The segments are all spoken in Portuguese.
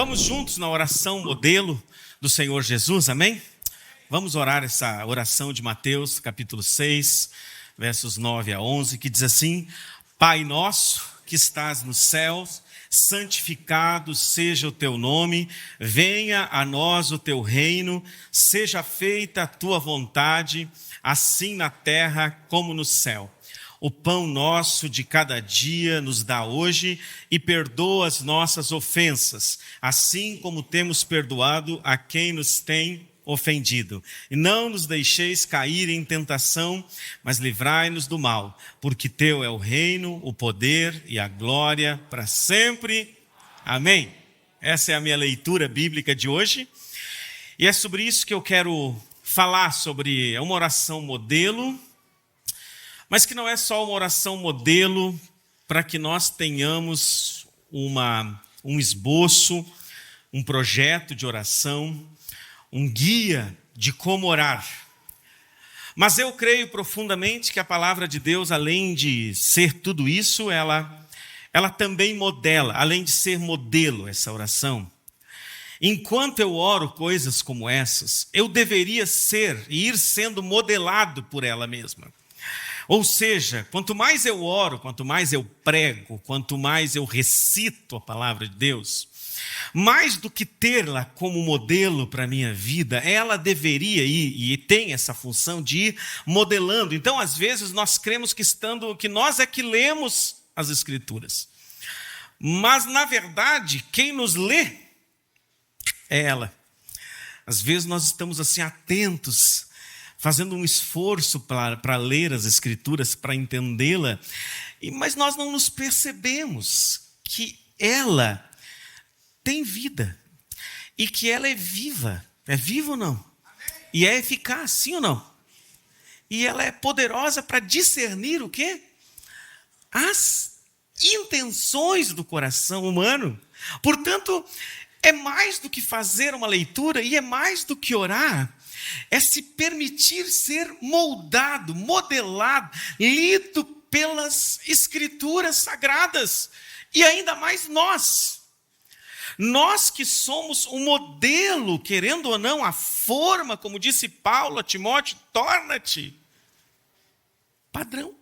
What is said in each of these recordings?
Vamos juntos na oração modelo do Senhor Jesus, amém? Vamos orar essa oração de Mateus, capítulo 6, versos 9 a 11, que diz assim: Pai nosso que estás nos céus, santificado seja o teu nome, venha a nós o teu reino, seja feita a tua vontade, assim na terra como no céu. O pão nosso de cada dia nos dá hoje e perdoa as nossas ofensas, assim como temos perdoado a quem nos tem ofendido. E não nos deixeis cair em tentação, mas livrai-nos do mal, porque teu é o reino, o poder e a glória para sempre. Amém. Essa é a minha leitura bíblica de hoje. E é sobre isso que eu quero falar, sobre uma oração modelo, mas que não é só uma oração modelo para que nós tenhamos um esboço, um projeto de oração, um guia de como orar. Mas eu creio profundamente que a palavra de Deus, além de ser tudo isso, ela também modela, além de ser modelo essa oração. Enquanto eu oro coisas como essas, eu deveria ser e ir sendo modelado por ela mesma. Ou seja, quanto mais eu oro, quanto mais eu prego, quanto mais eu recito a palavra de Deus, mais do que tê-la como modelo para a minha vida, ela deveria ir, e tem essa função de ir modelando. Então, às vezes, nós cremos que nós é que lemos as Escrituras. Mas, na verdade, quem nos lê é ela. Às vezes, nós estamos assim atentos, fazendo um esforço para ler as Escrituras, para entendê-la, mas nós não nos percebemos que ela tem vida e que ela é viva. É viva ou não? E é eficaz, sim ou não? E ela é poderosa para discernir o quê? As intenções do coração humano. Portanto, é mais do que fazer uma leitura e é mais do que orar. É se permitir ser moldado, modelado, lido pelas Escrituras sagradas. E ainda mais nós que somos o modelo, querendo ou não, a forma, como disse Paulo a Timóteo, torna-te padrão.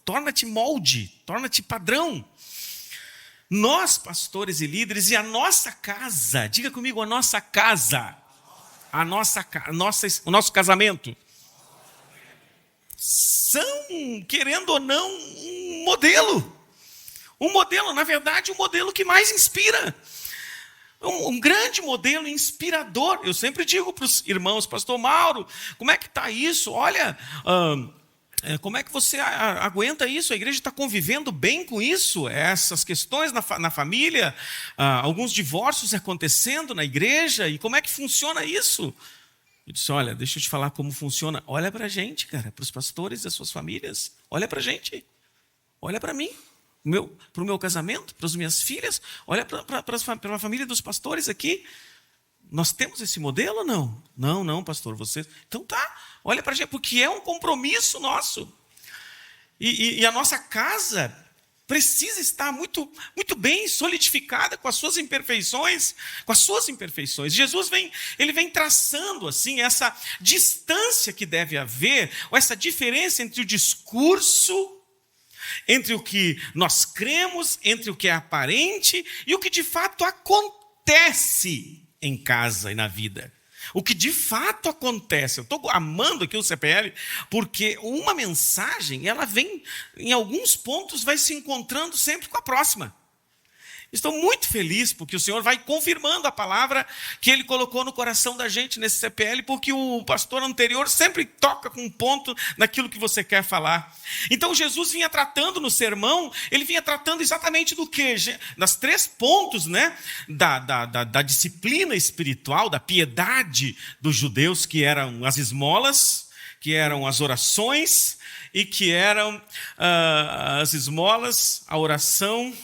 Torna-te molde, torna-te padrão. Nós, pastores e líderes, e a nossa casa, diga comigo, a nossa casa, o nosso casamento, são, querendo ou não, um modelo. Um modelo, na verdade, um modelo que mais inspira. Um grande modelo inspirador. Eu sempre digo para os irmãos, pastor Mauro, como é que está isso? Olha, como é que você aguenta isso? A igreja está convivendo bem com isso? Essas questões na família, alguns divórcios acontecendo na igreja, e como é que funciona isso? Eu disse, olha, deixa eu te falar como funciona. Olha para a gente, cara, para os pastores das suas famílias. Olha para a gente. Olha para mim. Para o meu casamento, para as minhas filhas. Olha para a família dos pastores aqui. Nós temos esse modelo ou não? Não, pastor, você... Então tá, olha para a gente, porque é um compromisso nosso. E a nossa casa precisa estar muito, muito bem solidificada com as suas imperfeições. Jesus vem traçando assim essa distância que deve haver, ou essa diferença entre o discurso, entre o que nós cremos, entre o que é aparente e o que de fato acontece em casa e na vida. O que de fato acontece. Eu estou amando aqui o CPL, porque uma mensagem, ela vem, em alguns pontos, vai se encontrando sempre com a próxima. Estou muito feliz porque o Senhor vai confirmando a palavra que Ele colocou no coração da gente nesse CPL, porque o pastor anterior sempre toca com um ponto naquilo que você quer falar. Então Jesus vinha tratando no sermão, Ele vinha tratando exatamente do quê? Das 3 pontos, né? Da disciplina espiritual, da piedade dos judeus, que eram as esmolas, que eram as orações, e que eram as esmolas, a oração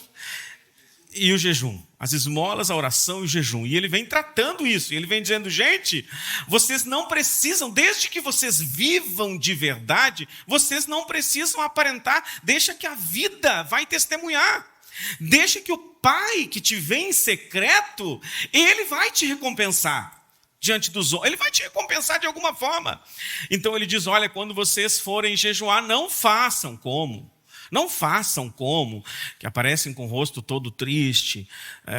e o jejum. As esmolas, a oração e o jejum. E ele vem tratando isso. E ele vem dizendo, gente, vocês não precisam, desde que vocês vivam de verdade, vocês não precisam aparentar. Deixa que a vida vai testemunhar. Deixa que o Pai que te vê em secreto, ele vai te recompensar diante dos outros. Ele vai te recompensar de alguma forma. Então ele diz, olha, quando vocês forem jejuar, não façam como. Não façam como, que aparecem com o rosto todo triste,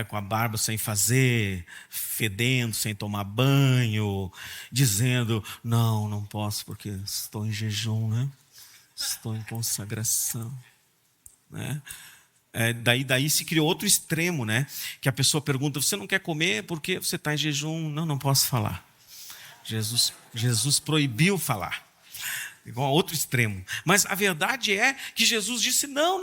com a barba sem fazer, fedendo, sem tomar banho, dizendo, não posso porque estou em jejum, né? Estou em consagração. Né? Daí se criou outro extremo, né? Que a pessoa pergunta, você não quer comer porque você está em jejum? Não posso falar. Jesus proibiu falar. Igual a outro extremo. Mas a verdade é que Jesus disse, não,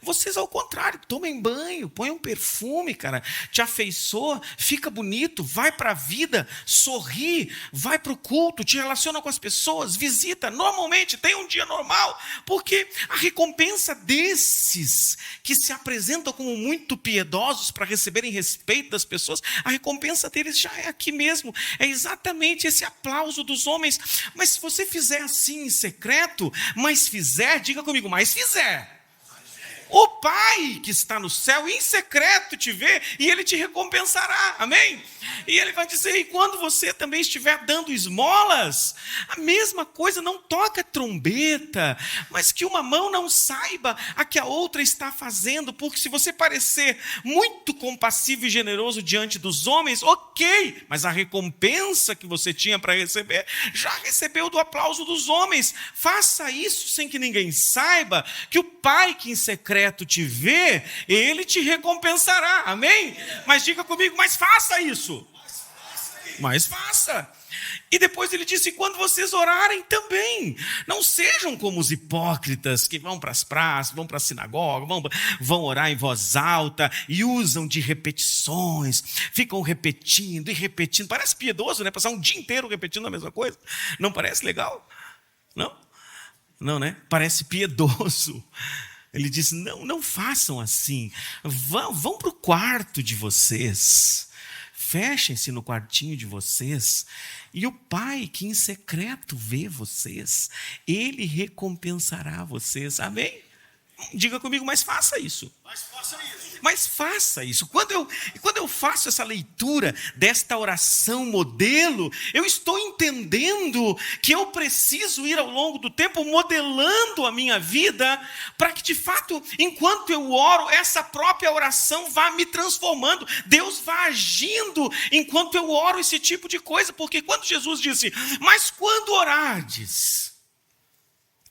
vocês ao contrário, tomem banho, ponham perfume, cara, te afeiçoa, fica bonito, vai para a vida, sorri, vai para o culto, te relaciona com as pessoas, visita, normalmente, tem um dia normal, porque a recompensa desses que se apresentam como muito piedosos para receberem respeito das pessoas, a recompensa deles já é aqui mesmo, é exatamente esse aplauso dos homens. Mas se você fizer assim, em secreto, mas fizer, diga comigo, mas fizer. O Pai que está no céu, em secreto te vê e Ele te recompensará, amém? E Ele vai dizer, e quando você também estiver dando esmolas, a mesma coisa, não toca trombeta, mas que uma mão não saiba a que a outra está fazendo, porque se você parecer muito compassivo e generoso diante dos homens, ok, mas a recompensa que você tinha para receber, já recebeu do aplauso dos homens. Faça isso sem que ninguém saiba, que o Pai que em secreto te vê, ele te recompensará, amém? Mas diga comigo, mas faça isso. Mas faça. E depois ele disse, quando vocês orarem também, não sejam como os hipócritas que vão para as praças, vão para a sinagoga, vão orar em voz alta e usam de repetições, ficam repetindo e repetindo. Parece piedoso, né? Passar um dia inteiro repetindo a mesma coisa. Não parece legal? Não, né? Parece piedoso. Ele diz, não façam assim, vão para o quarto de vocês, fechem-se no quartinho de vocês, e o Pai que em secreto vê vocês, Ele recompensará vocês, amém? Diga comigo, mas faça isso. Mas faça isso. Quando eu faço essa leitura desta oração modelo, eu estou entendendo que eu preciso ir ao longo do tempo modelando a minha vida para que, de fato, enquanto eu oro, essa própria oração vá me transformando. Deus vá agindo enquanto eu oro esse tipo de coisa. Porque quando Jesus disse, mas quando orardes,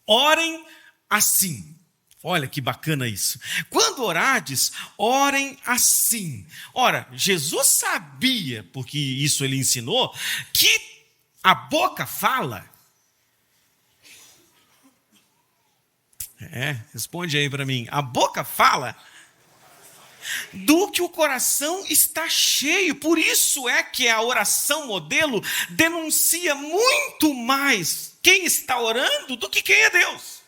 orem assim. Olha que bacana isso. Quando orardes, orem assim. Ora, Jesus sabia, porque isso ele ensinou, que a boca fala. Responde aí para mim. A boca fala do que o coração está cheio. Por isso é que a oração modelo denuncia muito mais quem está orando do que quem é Deus.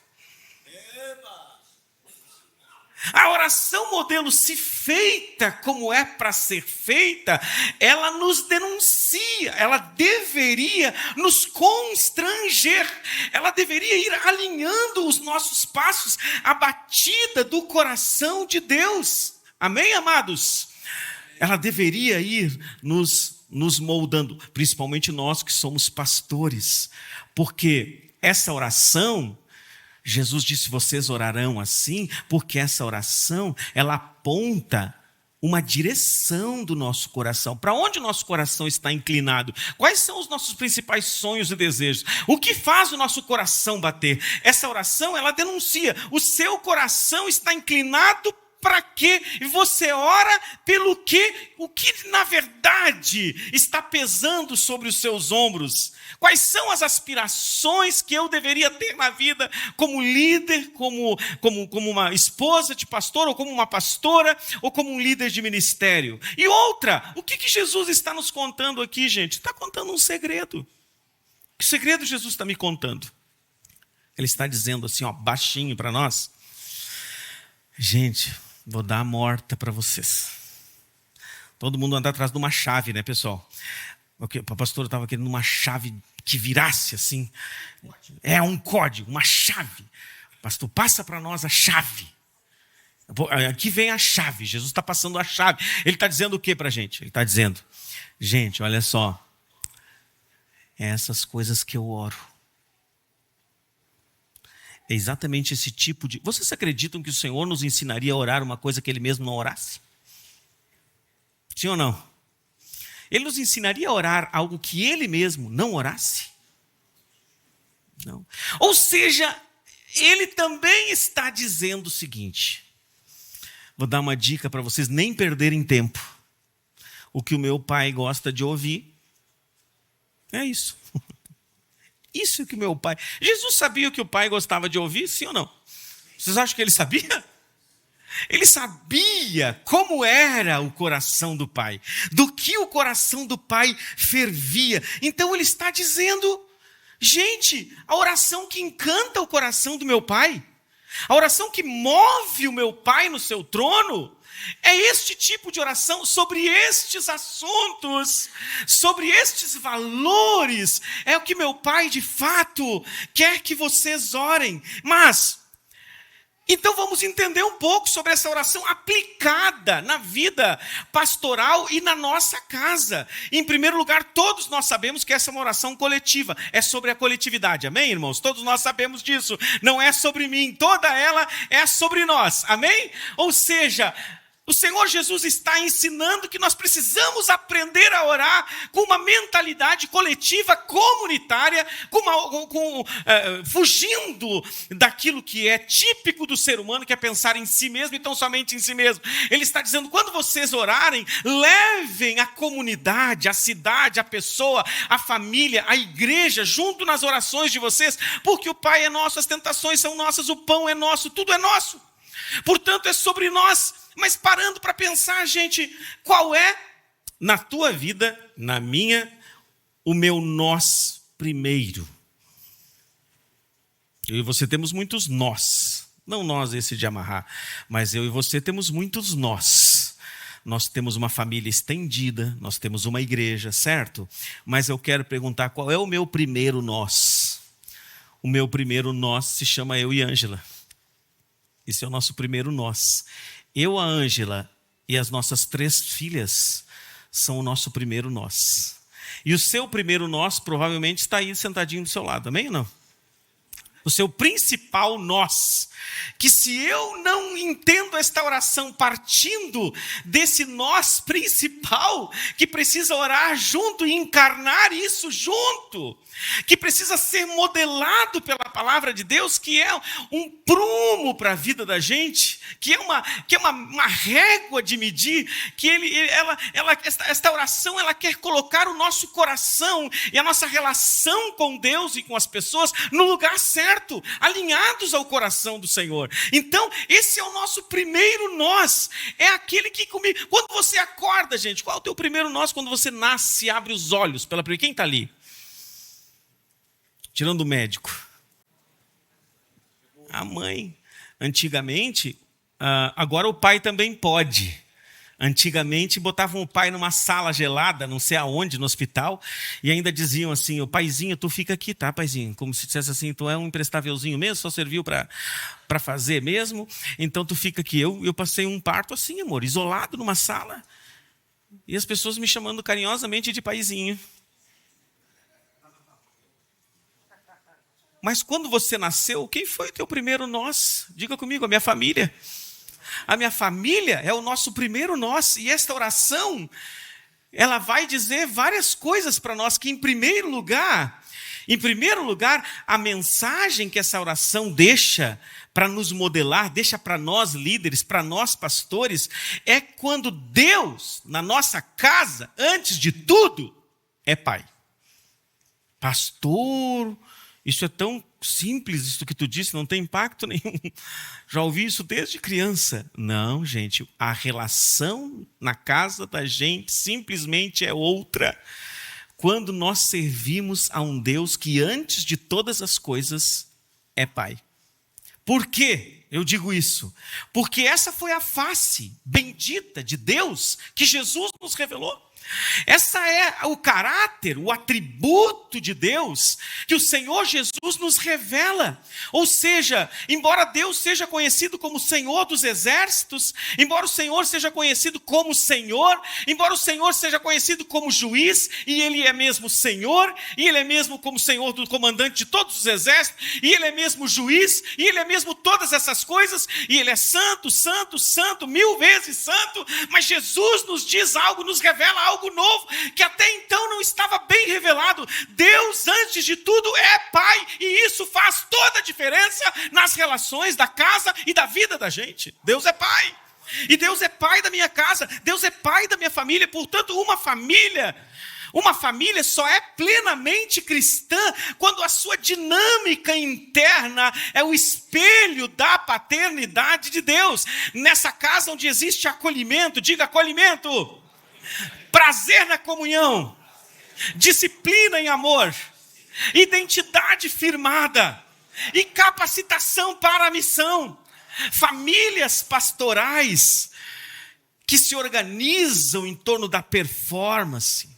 A oração modelo, se feita como é para ser feita, ela nos denuncia, ela deveria nos constranger, ela deveria ir alinhando os nossos passos à batida do coração de Deus. Amém, amados? Ela deveria ir nos moldando, principalmente nós que somos pastores, porque essa oração, Jesus disse, vocês orarão assim, porque essa oração, ela aponta uma direção do nosso coração. Para onde o nosso coração está inclinado? Quais são os nossos principais sonhos e desejos? O que faz o nosso coração bater? Essa oração, ela denuncia, o seu coração está inclinado para quê? E você ora pelo quê? O que na verdade está pesando sobre os seus ombros? Quais são as aspirações que eu deveria ter na vida como líder, como uma esposa de pastor, ou como uma pastora, ou como um líder de ministério? E outra, o que Jesus está nos contando aqui, gente? Está contando um segredo. Que segredo Jesus está me contando? Ele está dizendo assim, baixinho para nós. Gente, vou dar a morta para vocês. Todo mundo anda atrás de uma chave, né, pessoal? A pastora estava querendo uma chave que virasse assim. Um código, uma chave. Pastor, passa para nós a chave. Aqui vem a chave, Jesus está passando a chave. Ele está dizendo o que para a gente? Ele está dizendo, gente, olha só, é essas coisas que eu oro. É exatamente esse tipo de... Vocês acreditam que o Senhor nos ensinaria a orar uma coisa que Ele mesmo não orasse? Sim ou não? Ele nos ensinaria a orar algo que Ele mesmo não orasse? Não. Ou seja, Ele também está dizendo o seguinte... Vou dar uma dica para vocês nem perderem tempo. O que o meu pai gosta de ouvir é isso. Isso que o meu pai... Jesus sabia o que o pai gostava de ouvir, sim ou não? Vocês acham que ele sabia? Ele sabia como era o coração do pai, do que o coração do pai fervia. Então ele está dizendo, gente, a oração que encanta o coração do meu pai, a oração que move o meu pai no seu trono, é este tipo de oração sobre estes assuntos, sobre estes valores. É o que meu pai de fato quer que vocês orem. Mas, então vamos entender um pouco sobre essa oração aplicada na vida pastoral e na nossa casa. Em primeiro lugar, todos nós sabemos que essa é uma oração coletiva. É sobre a coletividade, amém, irmãos? Todos nós sabemos disso. Não é sobre mim, toda ela é sobre nós, amém? Ou seja... O Senhor Jesus está ensinando que nós precisamos aprender a orar com uma mentalidade coletiva, comunitária, fugindo daquilo que é típico do ser humano, que é pensar em si mesmo e tão somente em si mesmo. Ele está dizendo, quando vocês orarem, levem a comunidade, a cidade, a pessoa, a família, a igreja, junto nas orações de vocês, porque o Pai é nosso, as tentações são nossas, o pão é nosso, tudo é nosso. Portanto, é sobre nós. Mas parando para pensar, gente, qual é, na tua vida, na minha, o meu nós primeiro? Eu e você temos muitos nós. Não nós esse de amarrar, mas eu e você temos muitos nós. Nós temos uma família estendida, nós temos uma igreja, certo? Mas eu quero perguntar, qual é o meu primeiro nós? O meu primeiro nós se chama eu e Ângela. Esse é o nosso primeiro nós. Eu, a Ângela e as nossas 3 filhas são o nosso primeiro nós. E o seu primeiro nós provavelmente está aí sentadinho do seu lado, amém ou não? O seu principal nós. Que se eu não entendo esta oração partindo desse nós principal, que precisa orar junto e encarnar isso junto, que precisa ser modelado pela palavra de Deus, que é um prumo para a vida da gente, que é uma régua de medir, que esta oração ela quer colocar o nosso coração e a nossa relação com Deus e com as pessoas no lugar certo, alinhados ao coração do Senhor. Então, esse é o nosso primeiro nós, é aquele que comigo. Quando você acorda, gente, qual é o teu primeiro nós quando você nasce e abre os olhos? Quem está ali? Tirando o médico. A mãe. Antigamente, agora o pai também pode. Antigamente botavam o pai numa sala gelada, não sei aonde, no hospital, e ainda diziam assim, o paizinho, tu fica aqui, tá, paizinho? Como se dissesse assim, tu é um imprestávelzinho mesmo, só serviu para fazer mesmo, então tu fica aqui. Eu passei um parto assim, amor, isolado numa sala, e as pessoas me chamando carinhosamente de paizinho. Mas quando você nasceu, quem foi o teu primeiro nós? Diga comigo, a minha família. A minha família é o nosso primeiro nós. E esta oração, ela vai dizer várias coisas para nós, que em primeiro lugar, a mensagem que essa oração deixa para nos modelar, deixa para nós líderes, para nós pastores, é quando Deus, na nossa casa, antes de tudo, é Pai. Pastor... Isso é tão simples, isso que tu disse, não tem impacto nenhum. Já ouvi isso desde criança. Não, gente, a relação na casa da gente simplesmente é outra. Quando nós servimos a um Deus que antes de todas as coisas é Pai. Por quê eu digo isso? Porque essa foi a face bendita de Deus que Jesus nos revelou. Essa é o caráter, o atributo de Deus que o Senhor Jesus nos revela. Ou seja, embora Deus seja conhecido como Senhor dos exércitos, embora o Senhor seja conhecido como Senhor, embora o Senhor seja conhecido como juiz, e Ele é mesmo Senhor, e Ele é mesmo como Senhor do comandante de todos os exércitos, e Ele é mesmo juiz, e Ele é mesmo todas essas coisas, e Ele é santo, santo, santo, 1000 vezes santo, mas Jesus nos diz algo, nos revela algo novo, que até então não estava bem revelado. Deus, antes de tudo, é Pai, e isso faz toda a diferença nas relações da casa e da vida da gente. Deus é Pai, e Deus é Pai da minha casa, Deus é Pai da minha família. Portanto, uma família só é plenamente cristã quando a sua dinâmica interna é o espelho da paternidade de Deus. Nessa casa onde existe acolhimento, diga acolhimento, prazer na comunhão, disciplina em amor, identidade firmada e capacitação para a missão. Famílias pastorais que se organizam em torno da performance,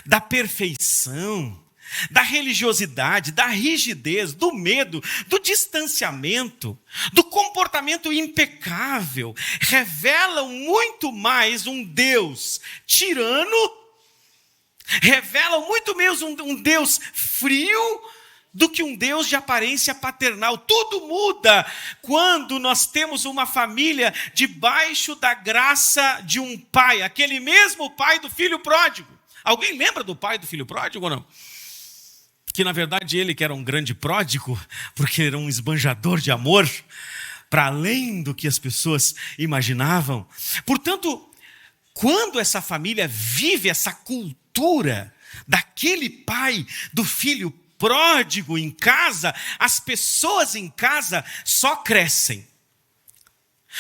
da perfeição, da religiosidade, da rigidez, do medo, do distanciamento, do comportamento impecável, revelam muito mais um Deus tirano, revelam muito menos um Deus frio do que um Deus de aparência paternal. Tudo muda quando nós temos uma família debaixo da graça de um pai, aquele mesmo pai do filho pródigo. Alguém lembra do pai do filho pródigo ou não? Que na verdade ele que era um grande pródigo, porque era um esbanjador de amor, para além do que as pessoas imaginavam. Portanto, quando essa família vive essa cultura daquele pai do filho pródigo em casa, as pessoas em casa só crescem,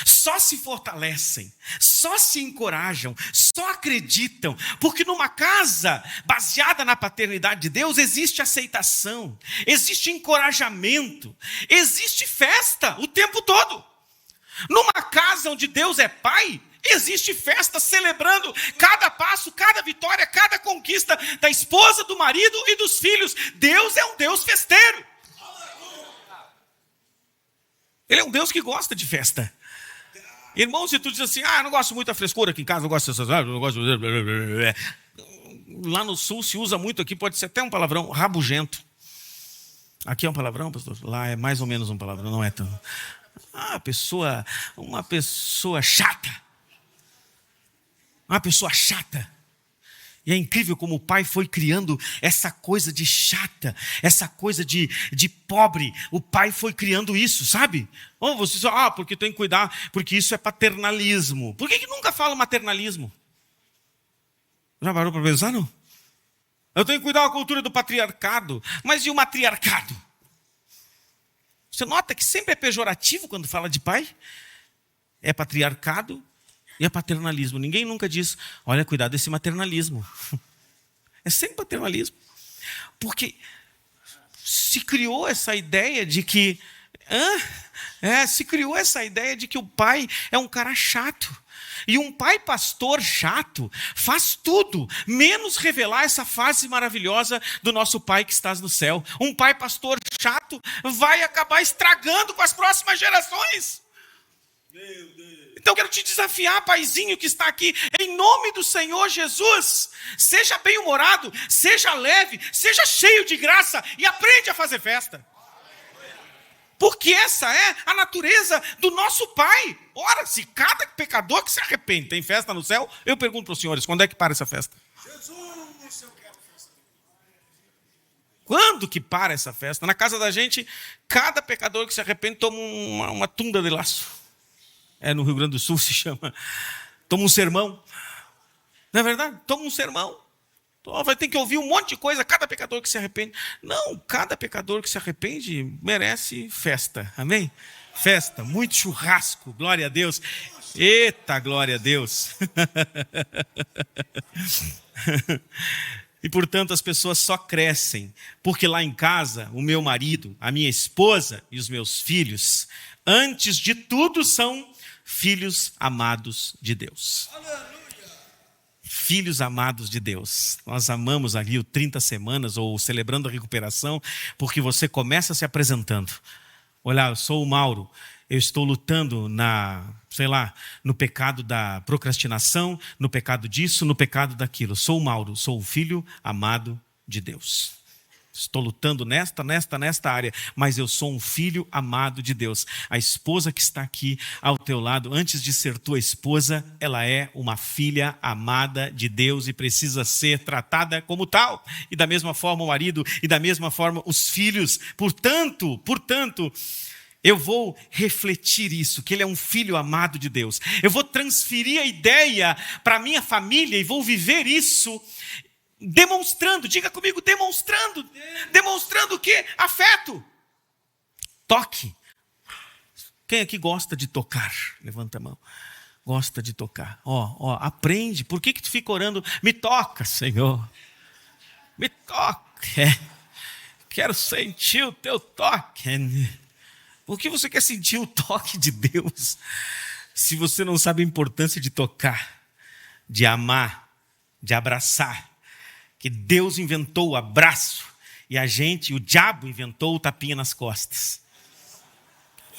só se fortalecem, só se encorajam, só acreditam, porque numa casa baseada na paternidade de Deus existe aceitação, existe encorajamento, existe festa o tempo todo. Numa casa onde Deus é pai, existe festa celebrando cada passo, cada vitória, cada conquista da esposa, do marido e dos filhos. Deus é um Deus festeiro. Ele é um Deus que gosta de festa. Irmão, se tu diz assim, eu não gosto muito da frescura aqui em casa, não gosto dessas... Não gosto... Lá no sul se usa muito, aqui pode ser até um palavrão, rabugento. Aqui é um palavrão, pastor? Lá é mais ou menos um palavrão, não é tão... uma pessoa chata. Uma pessoa chata. E é incrível como o pai foi criando essa coisa de chata, essa coisa de pobre. O pai foi criando isso, sabe? Você diz, porque tem que cuidar, porque isso é paternalismo. Por que nunca fala maternalismo? Já parou para pensar, não? Eu tenho que cuidar da cultura do patriarcado. Mas e o matriarcado? Você nota que sempre é pejorativo quando fala de pai? É patriarcado e é paternalismo. Ninguém nunca diz, olha, cuidado desse maternalismo. É sempre paternalismo. Porque se criou essa ideia de que... se criou essa ideia de que o pai é um cara chato. E um pai pastor chato faz tudo, menos revelar essa face maravilhosa do nosso pai que estás no céu. Um pai pastor chato vai acabar estragando com as próximas gerações. Meu Deus. Então eu quero te desafiar, paizinho que está aqui, em nome do Senhor Jesus, seja bem-humorado, seja leve, seja cheio de graça e aprende a fazer festa. Porque essa é a natureza do nosso Pai. Ora, se cada pecador que se arrepende tem festa no céu, eu pergunto para os senhores, quando é que para essa festa? Quando que para essa festa? Na casa da gente, cada pecador que se arrepende toma uma tunda de laço. No Rio Grande do Sul se chama. Toma um sermão. Não é verdade? Toma um sermão. Vai ter que ouvir um monte de coisa, cada pecador que se arrepende. Não, cada pecador que se arrepende merece festa. Amém? Festa, muito churrasco, glória a Deus. Eita, glória a Deus. E portanto as pessoas só crescem, porque lá em casa, o meu marido, a minha esposa e os meus filhos, antes de tudo são filhos amados de Deus. filhos amados de Deus. Nós amamos ali o 30 semanas ou celebrando a recuperação, porque você começa se apresentando. Olha, eu sou o Mauro, eu estou lutando no pecado da procrastinação, no pecado disso, no pecado daquilo. Sou o Mauro, sou o filho amado de Deus. Estou lutando nesta área, mas eu sou um filho amado de Deus. A esposa que está aqui ao teu lado, antes de ser tua esposa, ela é uma filha amada de Deus e precisa ser tratada como tal. E da mesma forma o marido, e da mesma forma os filhos. Portanto, eu vou refletir isso, que ele é um filho amado de Deus. Eu vou transferir a ideia para a minha família e vou viver isso demonstrando, diga comigo, demonstrando o quê? Afeto. Toque. Quem aqui gosta de tocar? Levanta a mão. Gosta de tocar. Aprende. Por que tu fica orando? Me toca, Senhor. Me toca. Quero sentir o teu toque. Por que você quer sentir o toque de Deus se você não sabe a importância de tocar, de amar, de abraçar? Que Deus inventou o abraço e o diabo inventou o tapinha nas costas.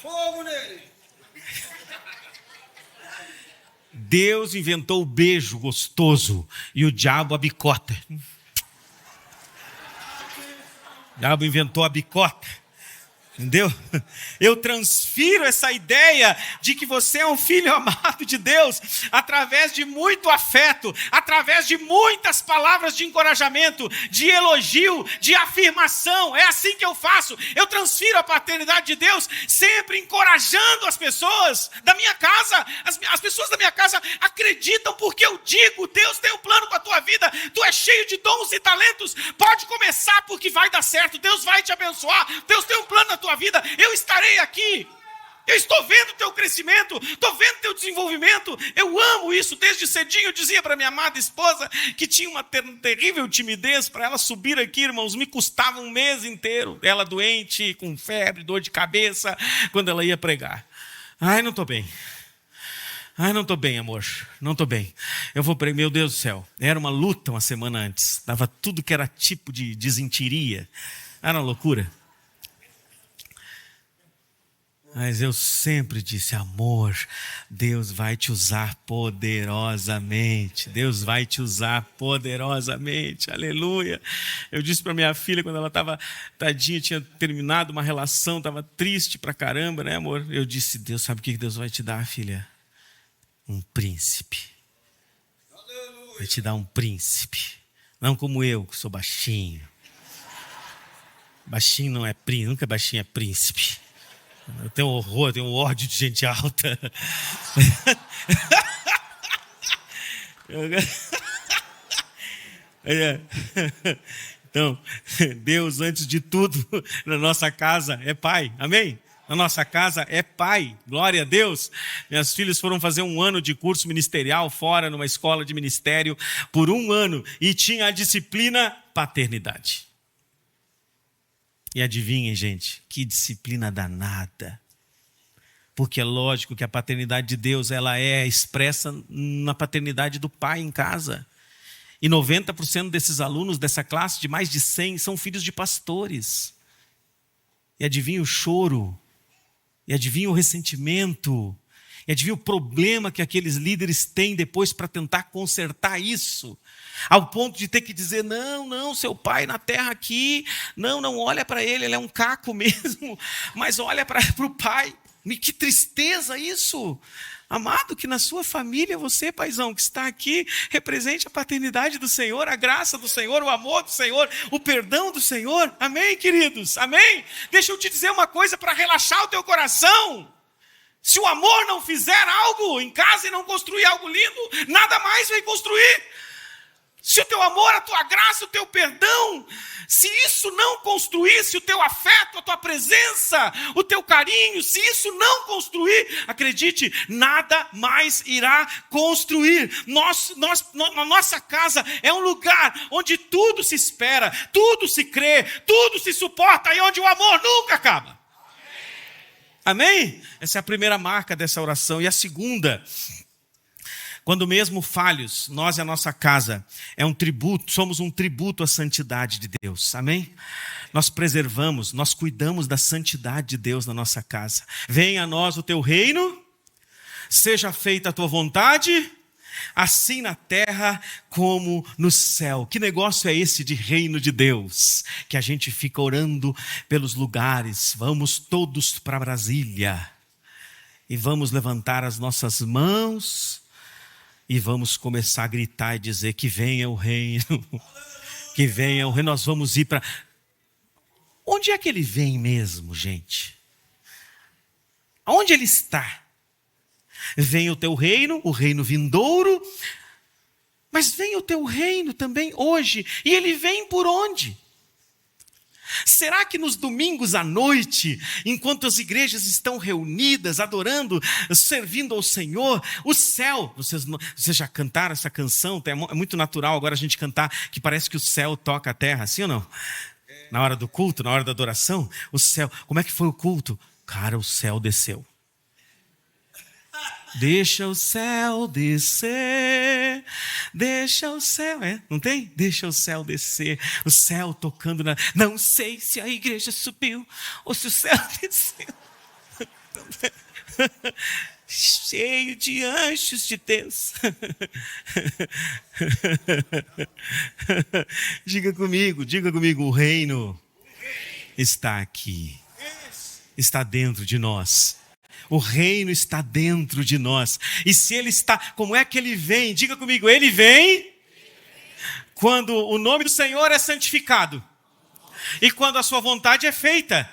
Fogo nele! Deus inventou o beijo gostoso e o diabo a bicota. O diabo inventou a bicota. Entendeu? Eu transfiro essa ideia de que você é um filho amado de Deus através de muito afeto, através de muitas palavras de encorajamento, de elogio, de afirmação. É assim que eu faço. Eu transfiro a paternidade de Deus sempre encorajando as pessoas da minha casa. As pessoas da minha casa acreditam porque eu digo: Deus tem um plano com a tua vida, tu é cheio de dons e talentos, pode começar porque vai dar certo, Deus vai te abençoar, Deus tem um plano na tua vida, eu estarei aqui. Eu estou vendo o teu crescimento, estou vendo o teu desenvolvimento. Eu amo isso. Desde cedinho eu dizia para minha amada esposa que tinha uma terrível timidez. Para ela subir aqui, irmãos, me custava um mês inteiro. Ela doente, com febre, dor de cabeça, quando ela ia pregar. Não estou bem. Não estou bem, amor. Não estou bem. Eu vou pregar. Meu Deus do céu. Era uma luta uma semana antes. Dava tudo que era tipo de desentiria. Era uma loucura. Mas eu sempre disse: amor, Deus vai te usar poderosamente. Deus vai te usar poderosamente. Aleluia. Eu disse para minha filha, quando ela estava tadinha, tinha terminado uma relação, estava triste pra caramba, né, amor? Eu disse: Deus, sabe o que Deus vai te dar, filha? Um príncipe. Vai te dar um príncipe. Não como eu, que sou baixinho. Baixinho não é príncipe, nunca baixinho é príncipe. Eu tenho horror, tenho ódio de gente alta. Então, Deus, antes de tudo, na nossa casa é Pai, amém? Na nossa casa é Pai, glória a Deus. Minhas filhas foram fazer 1 ano de curso ministerial fora, numa escola de ministério, por 1 ano, e tinha a disciplina paternidade. E adivinhem, gente, que disciplina danada. Porque é lógico que a paternidade de Deus, ela é expressa na paternidade do pai em casa. E 90% desses alunos dessa classe, de mais de 100, são filhos de pastores. E adivinha o choro, e adivinha o ressentimento, e adivinha o problema que aqueles líderes têm depois para tentar consertar isso. Ao ponto de ter que dizer: não, seu pai na terra aqui, não olha para ele é um caco mesmo, mas olha para o pai. E que tristeza isso. Amado, que na sua família, você, paizão, que está aqui, represente a paternidade do Senhor, a graça do Senhor, o amor do Senhor, o perdão do Senhor. Amém, queridos? Amém? Deixa eu te dizer uma coisa para relaxar o teu coração. Se o amor não fizer algo em casa e não construir algo lindo, nada mais vai construir. Se o teu amor, a tua graça, o teu perdão, se isso não construir, se o teu afeto, a tua presença, o teu carinho, se isso não construir, acredite, nada mais irá construir. Na nossa casa é um lugar onde tudo se espera, tudo se crê, tudo se suporta e onde o amor nunca acaba. Amém? Essa é a primeira marca dessa oração. E a segunda: Quando mesmo falhos, nós e a nossa casa é um tributo, somos um tributo à santidade de Deus, amém? Nós preservamos, nós cuidamos da santidade de Deus na nossa casa. Venha a nós o teu reino, seja feita a tua vontade, assim na terra como no céu. Que negócio é esse de reino de Deus? Que a gente fica orando pelos lugares. Vamos todos para Brasília e vamos levantar as nossas mãos e vamos começar a gritar e dizer que venha o reino, que venha o reino. Nós vamos ir para... Onde é que ele vem mesmo, gente? Aonde ele está? Vem o teu reino, o reino vindouro, mas vem o teu reino também hoje. E ele vem por onde? Será que nos domingos à noite, enquanto as igrejas estão reunidas, adorando, servindo ao Senhor, o céu, vocês já cantaram essa canção? É muito natural agora a gente cantar, que parece que o céu toca a terra, sim ou não? Na hora do culto, na hora da adoração, o céu, como é que foi o culto? Cara, o céu desceu. Deixa o céu descer, deixa o céu, não tem? Deixa o céu descer, o céu tocando na... Não sei se a igreja subiu ou se o céu desceu. Cheio de anjos de Deus. Diga comigo, o reino está aqui, está dentro de nós. O reino está dentro de nós. E se ele está, como é que ele vem? Diga comigo, ele vem quando o nome do Senhor é santificado e quando a sua vontade é feita.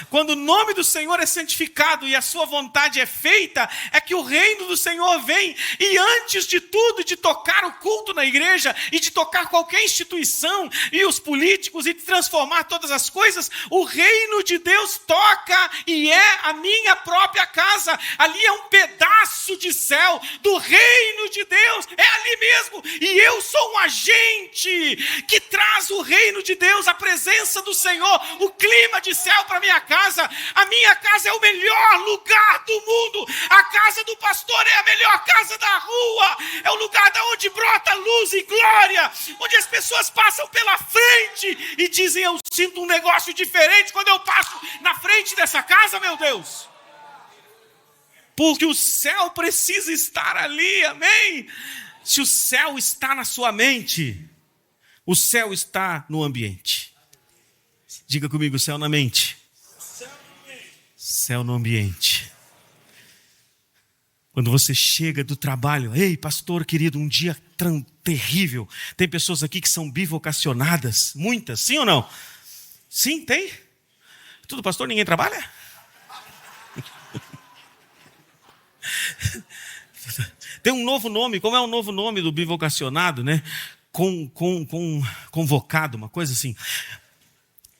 Quando o nome do Senhor é santificado e a sua vontade é feita, é que o reino do Senhor vem. E antes de tudo, de tocar o culto na igreja e de tocar qualquer instituição e os políticos e de transformar todas as coisas, o reino de Deus toca e é a minha própria casa. Ali é um pedaço de céu do reino de Deus, é ali mesmo. E eu sou um agente que traz o reino de Deus, a presença do Senhor, o clima de céu para minha casa. A minha casa é o melhor lugar do mundo. A casa do pastor é a melhor casa da rua. É o lugar da onde brota luz e glória, onde as pessoas passam pela frente e dizem: eu sinto um negócio diferente quando eu passo na frente dessa casa, meu Deus. Porque o céu precisa estar ali, amém? Se o céu está na sua mente, o céu está no ambiente. Diga comigo, o céu na mente. Céu no ambiente. Quando você chega do trabalho, ei, pastor querido, um dia terrível. Tem pessoas aqui que são bivocacionadas, muitas, sim ou não? Sim, tem? Tudo pastor, ninguém trabalha? Tem um novo nome, como é o novo nome do bivocacionado, né? Convocado, uma coisa assim.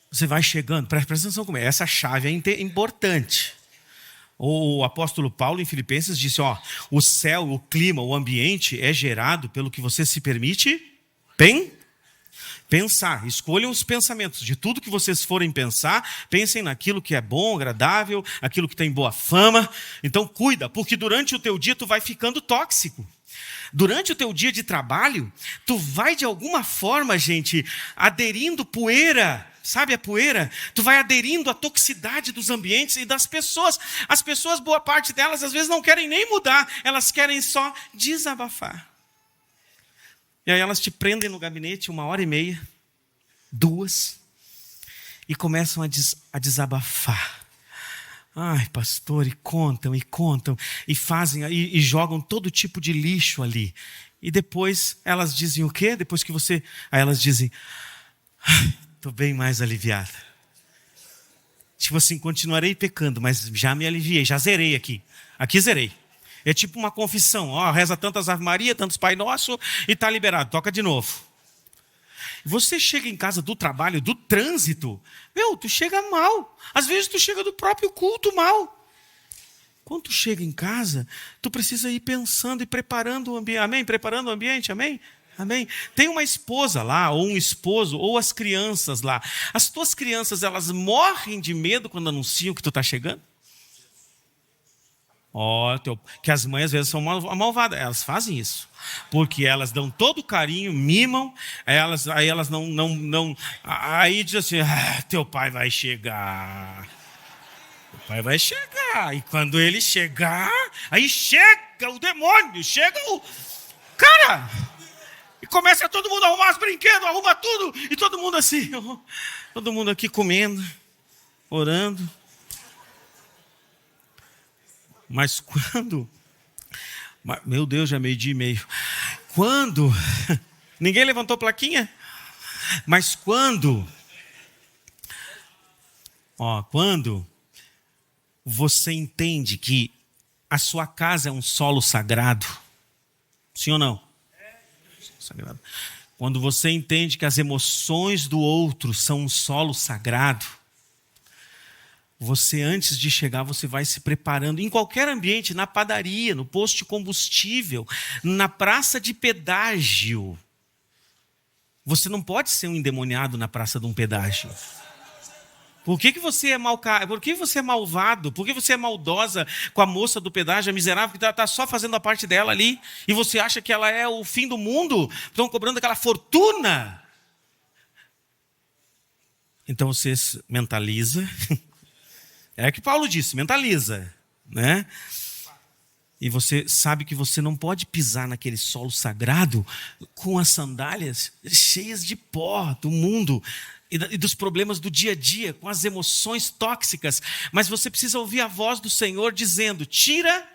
Você vai chegando, presta atenção como é. Essa chave é importante. O apóstolo Paulo em Filipenses disse, o céu, o clima, o ambiente é gerado pelo que você se permite pensar. Escolham os pensamentos. De tudo que vocês forem pensar, pensem naquilo que é bom, agradável, aquilo que tem boa fama. Então cuida, porque durante o teu dia tu vai ficando tóxico. Durante o teu dia de trabalho, tu vai de alguma forma, gente, aderindo poeira. Sabe a poeira? Tu vai aderindo à toxicidade dos ambientes e das pessoas. As pessoas, boa parte delas, às vezes não querem nem mudar. Elas querem só desabafar. E aí elas te prendem no gabinete 1h30, 2, e começam a desabafar. Ai, pastor, e contam, e fazem, e jogam todo tipo de lixo ali. E depois elas dizem o quê? Depois que você... Aí elas dizem... Estou bem mais aliviada. Tipo assim, continuarei pecando, mas já me aliviei, já zerei aqui. Aqui zerei. É tipo uma confissão. Reza tantas Ave Maria, tantos Pai Nosso e está liberado. Toca de novo. Você chega em casa do trabalho, do trânsito. Tu chega mal. Às vezes tu chega do próprio culto mal. Quando tu chega em casa, tu precisa ir pensando e preparando o ambiente. Amém? Preparando o ambiente, amém? Amém? Tem uma esposa lá, ou um esposo, ou as crianças lá. As tuas crianças, elas morrem de medo quando anunciam que tu está chegando? Que as mães às vezes são malvadas, elas fazem isso. Porque elas dão todo o carinho, mimam, aí elas não. Aí diz assim: teu pai vai chegar. O pai vai chegar. E quando ele chegar, aí chega o demônio, chega o. Cara! E começa todo mundo a arrumar os brinquedos, arruma tudo, e todo mundo assim, todo mundo aqui comendo, orando. Mas quando, meu Deus, já é 12:30. Quando, ninguém levantou plaquinha? Mas quando você entende que a sua casa é um solo sagrado, sim ou não? Sagrado. Quando você entende que as emoções do outro são um solo sagrado, você, antes de chegar, você vai se preparando em qualquer ambiente, na padaria, no posto de combustível, na praça de pedágio. Você não pode ser um endemoniado na praça de um pedágio. Por que você é Por que você é malvado? Por que você é maldosa com a moça do pedágio, a miserável, que está só fazendo a parte dela ali, e você acha que ela é o fim do mundo? Estão cobrando aquela fortuna. Então você mentaliza. É o que Paulo disse, mentaliza, né? E você sabe que você não pode pisar naquele solo sagrado com as sandálias cheias de pó do mundo e dos problemas do dia a dia, com as emoções tóxicas. Mas você precisa ouvir a voz do Senhor dizendo: tira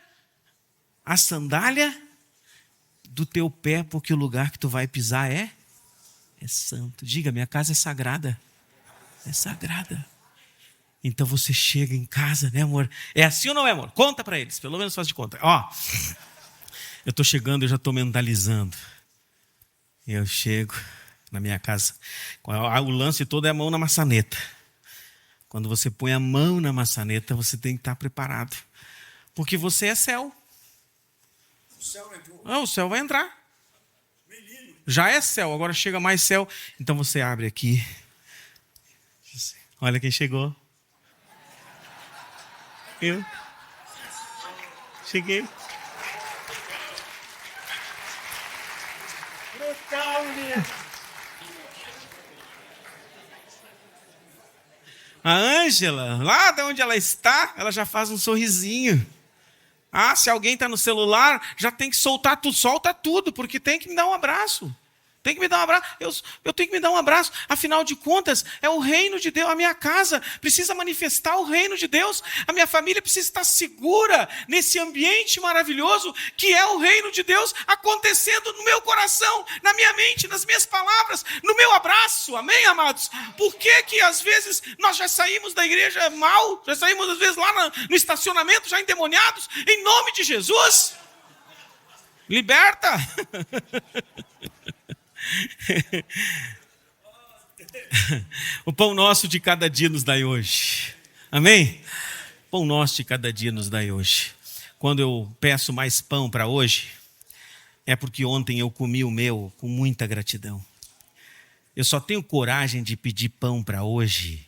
a sandália do teu pé, porque o lugar que tu vai pisar é santo. Diga: minha casa é sagrada. É sagrada. Então você chega em casa, né, amor? É assim ou não é, amor? Conta para eles, pelo menos faz de conta. Eu estou chegando, eu já estou mentalizando. Eu chego na minha casa. O lance todo é a mão na maçaneta. Quando você põe a mão na maçaneta, você tem que estar preparado. Porque você é céu. O céu entrou. O céu vai entrar. Já é céu, agora chega mais céu. Então você abre aqui. Olha quem chegou. Eu cheguei. A Ângela, lá de onde ela está, ela já faz um sorrisinho. Se alguém está no celular, já tem que soltar tudo, solta tudo, porque tem que me dar um abraço. Tem que me dar um abraço. Eu tenho que me dar um abraço. Afinal de contas, é o reino de Deus. A minha casa precisa manifestar o reino de Deus. A minha família precisa estar segura nesse ambiente maravilhoso que é o reino de Deus acontecendo no meu coração, na minha mente, nas minhas palavras, no meu abraço. Amém, amados? Por que às vezes nós já saímos da igreja mal? Já saímos às vezes lá no estacionamento já endemoniados? Em nome de Jesus. Liberta. O pão nosso de cada dia nos dai hoje. Amém? Pão nosso de cada dia nos dai hoje. Quando eu peço mais pão para hoje, é porque ontem eu comi o meu com muita gratidão. Eu só tenho coragem de pedir pão para hoje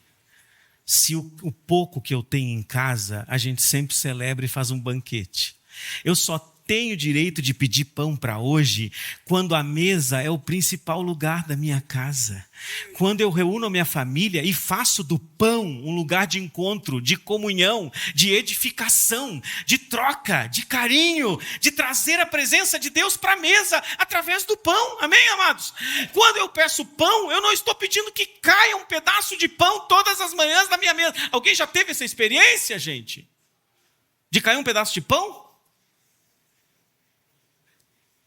se o pouco que eu tenho em casa a gente sempre celebra e faz um banquete. Eu só tenho direito de pedir pão para hoje quando a mesa é o principal lugar da minha casa. Quando eu reúno a minha família e faço do pão um lugar de encontro, de comunhão, de edificação, de troca, de carinho, de trazer a presença de Deus para a mesa através do pão. Amém, amados? Quando eu peço pão, eu não estou pedindo que caia um pedaço de pão todas as manhãs da minha mesa. Alguém já teve essa experiência, gente? De cair um pedaço de pão?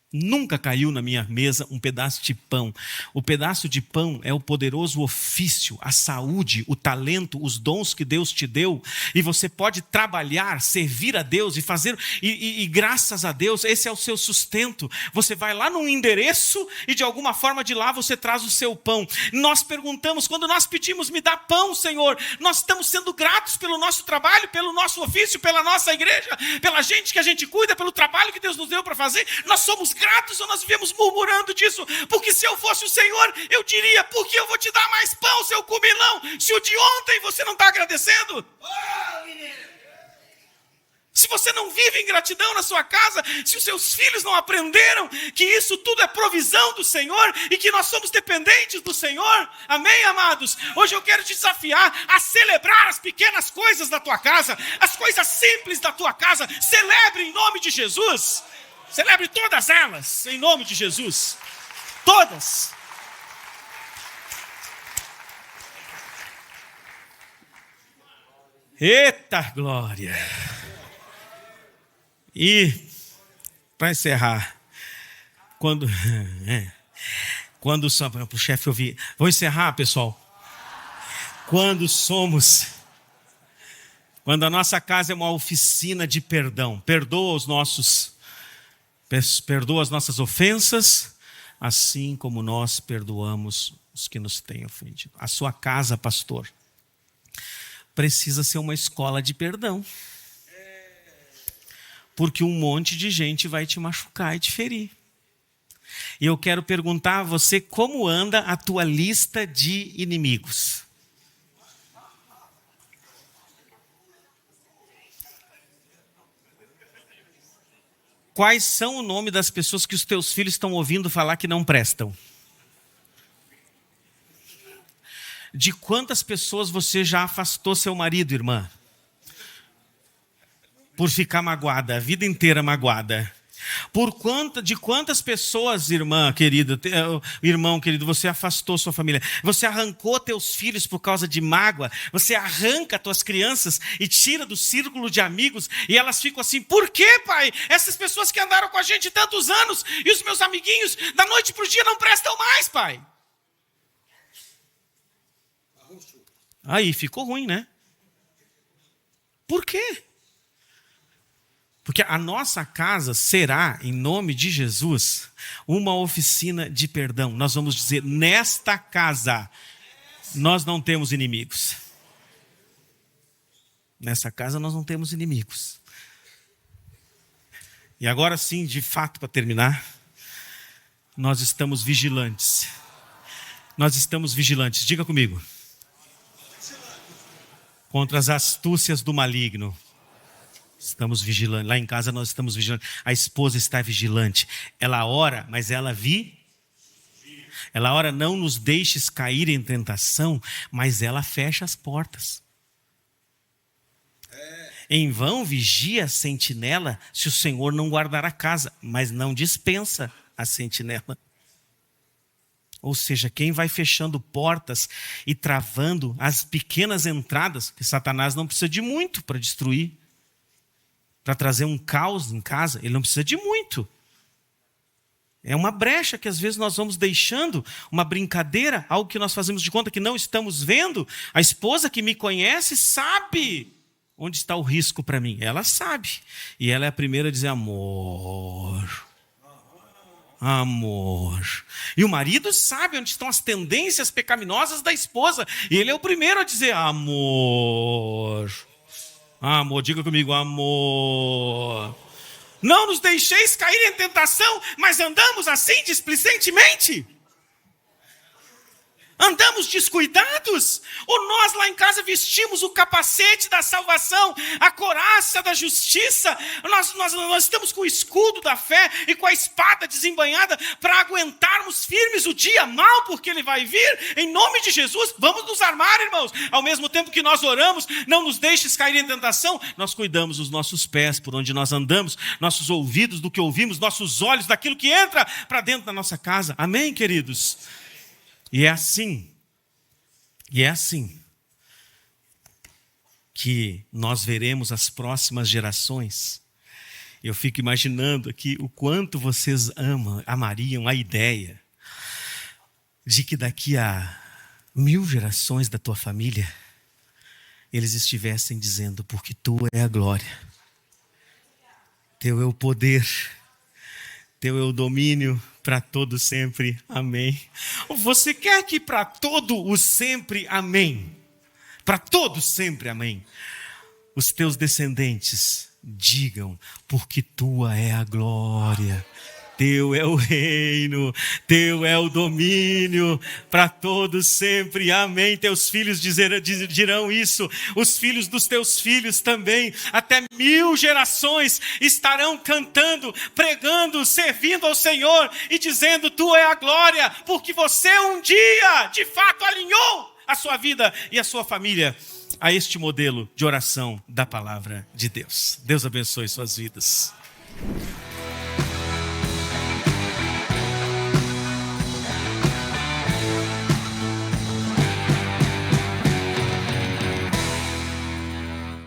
Nunca caiu na minha mesa um pedaço de pão. O pedaço de pão é o poderoso ofício, a saúde, o talento, os dons que Deus te deu. E você pode trabalhar, servir a Deus e fazer, e graças a Deus, esse é o seu sustento. Você vai lá num endereço e de alguma forma de lá você traz o seu pão. Nós perguntamos, quando nós pedimos, me dá pão, Senhor, nós estamos sendo gratos pelo nosso trabalho, pelo nosso ofício, pela nossa igreja, pela gente que a gente cuida, pelo trabalho que Deus nos deu para fazer. Nós somos gratos ou nós vivemos murmurando disso? Porque se eu fosse o Senhor, eu diria: por que eu vou te dar mais pão, seu comilão, se o de ontem você não está agradecendo? Se você não vive em gratidão na sua casa, se os seus filhos não aprenderam que isso tudo é provisão do Senhor e que nós somos dependentes do Senhor, amém, amados? Hoje eu quero te desafiar a celebrar as pequenas coisas da tua casa, as coisas simples da tua casa. Celebre em nome de Jesus. Celebre todas elas em nome de Jesus. Todas. Eita glória! E, para encerrar, quando só para o chefe ouvir, vou encerrar, pessoal. Quando a nossa casa é uma oficina de perdão, perdoa as nossas ofensas, assim como nós perdoamos os que nos têm ofendido. A sua casa, pastor, precisa ser uma escola de perdão. Porque um monte de gente vai te machucar e te ferir. E eu quero perguntar a você como anda a tua lista de inimigos. Quais são o nome das pessoas que os teus filhos estão ouvindo falar que não prestam? De quantas pessoas você já afastou seu marido, irmã? Por ficar magoada, a vida inteira magoada. De quantas pessoas, irmão querido, você afastou sua família? Você arrancou teus filhos por causa de mágoa? Você arranca tuas crianças e tira do círculo de amigos e elas ficam assim, por quê, pai? Essas pessoas que andaram com a gente tantos anos e os meus amiguinhos, da noite para o dia não prestam mais, pai. Aí ficou ruim, né? Por quê? Porque a nossa casa será, em nome de Jesus, uma oficina de perdão. Nós vamos dizer, nesta casa, nós não temos inimigos. Nessa casa nós não temos inimigos. E agora sim, de fato, para terminar, nós estamos vigilantes. Nós estamos vigilantes, diga comigo. Contra as astúcias do maligno. Estamos vigilantes. Lá em casa nós estamos vigilantes. A esposa está vigilante. Ela ora, mas ela Ela ora, não nos deixes cair em tentação, mas ela fecha as portas. Em vão vigia a sentinela, se o Senhor não guardar a casa, mas não dispensa a sentinela. Ou seja, quem vai fechando portas e travando as pequenas entradas, que Satanás não precisa de muito para destruir, para trazer um caos em casa, ele não precisa de muito. É uma brecha que às vezes nós vamos deixando, uma brincadeira, algo que nós fazemos de conta que não estamos vendo. A esposa que me conhece sabe onde está o risco para mim. Ela sabe. E ela é a primeira a dizer, amor. Amor. E o marido sabe onde estão as tendências pecaminosas da esposa. E ele é o primeiro a dizer, amor. Amor, diga comigo, amor. Não nos deixeis cair em tentação, mas andamos assim displicentemente. Andamos descuidados? Ou nós lá em casa vestimos o capacete da salvação, a couraça da justiça? Nós estamos com o escudo da fé e com a espada desembainhada para aguentarmos firmes o dia mau, porque ele vai vir. Em nome de Jesus, vamos nos armar, irmãos. Ao mesmo tempo que nós oramos, não nos deixes cair em tentação, nós cuidamos dos nossos pés, por onde nós andamos, nossos ouvidos do que ouvimos, nossos olhos daquilo que entra para dentro da nossa casa. Amém, queridos? E é assim que nós veremos as próximas gerações. Eu fico imaginando aqui o quanto vocês amariam a ideia de que daqui a 1000 gerações da tua família, eles estivessem dizendo, porque tua é a glória, teu é o poder, teu é o domínio, para todo sempre, amém. Você quer que para todo o sempre, amém? Para todo sempre, amém. Os teus descendentes digam, porque tua é a glória, Teu é o reino, teu é o domínio, para todos sempre, amém. Teus filhos dirão isso, os filhos dos teus filhos também, até 1000 gerações estarão cantando, pregando, servindo ao Senhor e dizendo: tu é a glória, porque você um dia, de fato, alinhou a sua vida e a sua família a este modelo de oração da palavra de Deus. Deus abençoe suas vidas.